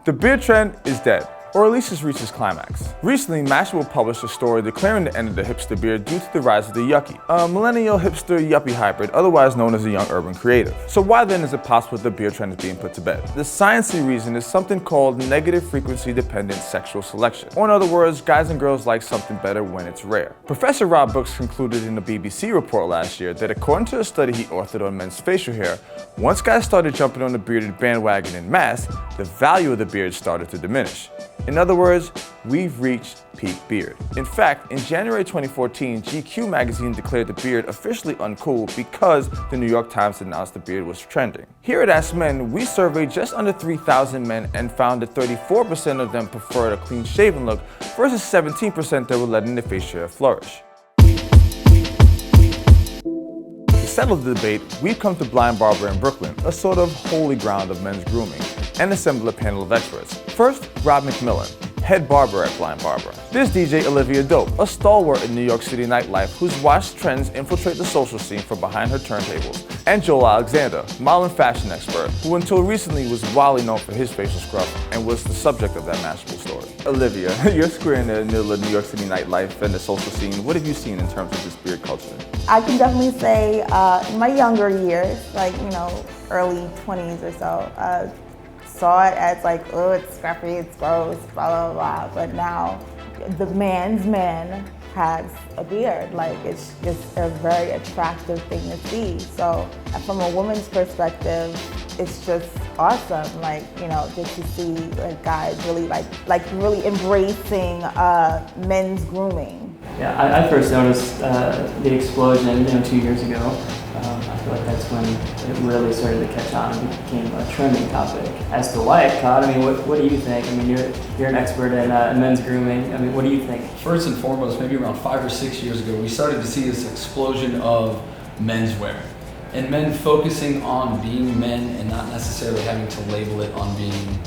The beard trend is dead, or at least it's reached its climax. Recently, Mashable published a story declaring the end of the hipster beard due to the rise of the yuppie, a millennial hipster yuppie hybrid, otherwise known as a young urban creative. So why then is it possible the beard trend is being put to bed? The sciencey reason is something called negative frequency dependent sexual selection. Or in other words, guys and girls like something better when it's rare. Professor Rob Brooks concluded in a BBC report last year that according to a study he authored on men's facial hair, once guys started jumping on the bearded bandwagon en masse, the value of the beard started to diminish. In other words, we've reached peak beard. In fact, in January 2014, GQ magazine declared the beard officially uncool because the New York Times announced the beard was trending. Here at AskMen, we surveyed just under 3,000 men and found that 34% of them preferred a clean-shaven look versus 17% that were letting their facial hair flourish. To settle the debate, we've come to Blind Barber in Brooklyn, a sort of holy ground of men's grooming, and assembled a panel of experts. First, Rob McMillen, head barber at Blind Barber. There's DJ Olivia Dope, a stalwart in New York City nightlife who's watched trends infiltrate the social scene from behind her turntables. And Joel Alexander, model and fashion expert, who until recently was widely known for his facial scruff and was the subject of that Mashable story. Olivia, you're square in the middle of New York City nightlife and the social scene. What have you seen in terms of this beard culture? I can definitely say in my younger years, like, early 20s or so, saw it as like, oh, it's scruffy, it's gross, blah, blah, blah. But now the man's man has a beard. Like, it's just a very attractive thing to see. So from a woman's perspective, it's just awesome. Like, just to see like guys really really embracing men's grooming. Yeah, I first noticed the explosion 2 years ago. I feel like that's when it really started to catch on and became a trending topic. As to why it caught, what do you think? You're an expert in men's grooming. What do you think? First and foremost, maybe around 5 or 6 years ago, we started to see this explosion of menswear. And men focusing on being men and not necessarily having to label it on being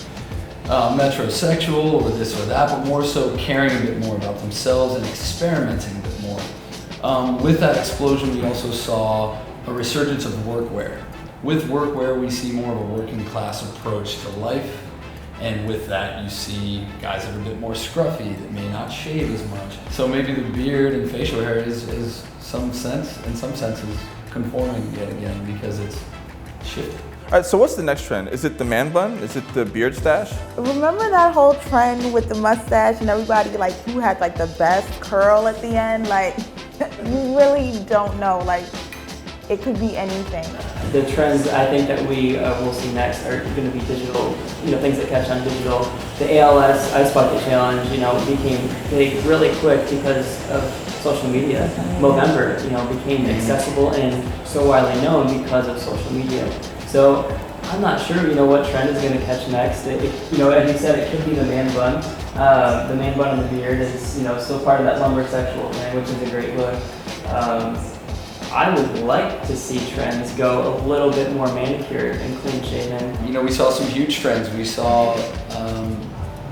metrosexual or this or that, but more so caring a bit more about themselves and experimenting a bit more. With that explosion, we also saw a resurgence of workwear. With workwear, we see more of a working class approach to life, and with that, you see guys that are a bit more scruffy, that may not shave as much. So maybe the beard and facial hair is in some senses, conforming yet again because it's shifted. All right, so what's the next trend? Is it the man bun? Is it the beard stash? Remember that whole trend with the mustache and everybody who had the best curl at the end? You really don't know. It could be anything. The trends I think that we will see next are going to be digital, things that catch on digital. The ALS Ice Bucket Challenge, became big really quick because of social media. Movember, became accessible and so widely known because of social media. So I'm not sure, what trend is going to catch next. As you said, it could be the man bun. The man bun and the beard is, still part of that lumber sexual thing, which is a great look. I would like to see trends go a little bit more manicured and clean shaven. We saw some huge trends. We saw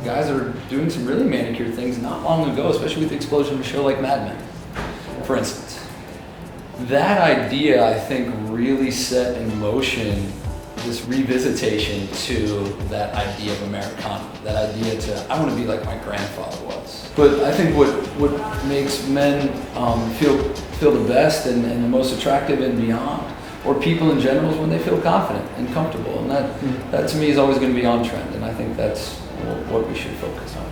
guys that are doing some really manicured things not long ago, especially with the explosion of a show like Mad Men, for instance. That idea, I think, really set in motion this revisitation to that idea of Americana, that idea to, I want to be like my grandfather was. But I think what makes men feel the best and the most attractive and beyond, or people in general, is when they feel confident and comfortable. And that to me is always going to be on trend, and I think that's what we should focus on.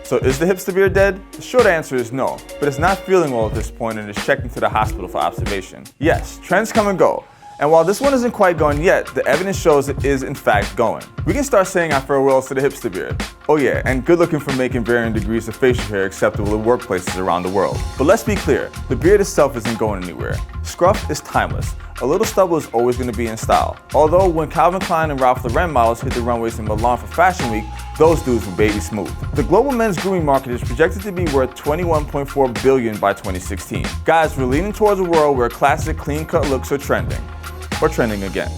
So is the hipster beard dead? The short answer is no, but it's not feeling well at this point and is checked into the hospital for observation. Yes, trends come and go. And while this one isn't quite gone yet, the evidence shows it is in fact going. We can start saying our farewells to the hipster beard. Oh yeah, and good looking for making varying degrees of facial hair acceptable in workplaces around the world. But let's be clear, the beard itself isn't going anywhere. Scruff is timeless. A little stubble is always going to be in style. Although when Calvin Klein and Ralph Lauren models hit the runways in Milan for Fashion Week, those dudes were baby smooth. The global men's grooming market is projected to be worth $21.4 billion by 2016. Guys, we're leaning towards a world where classic clean-cut looks are trending. Or trending again.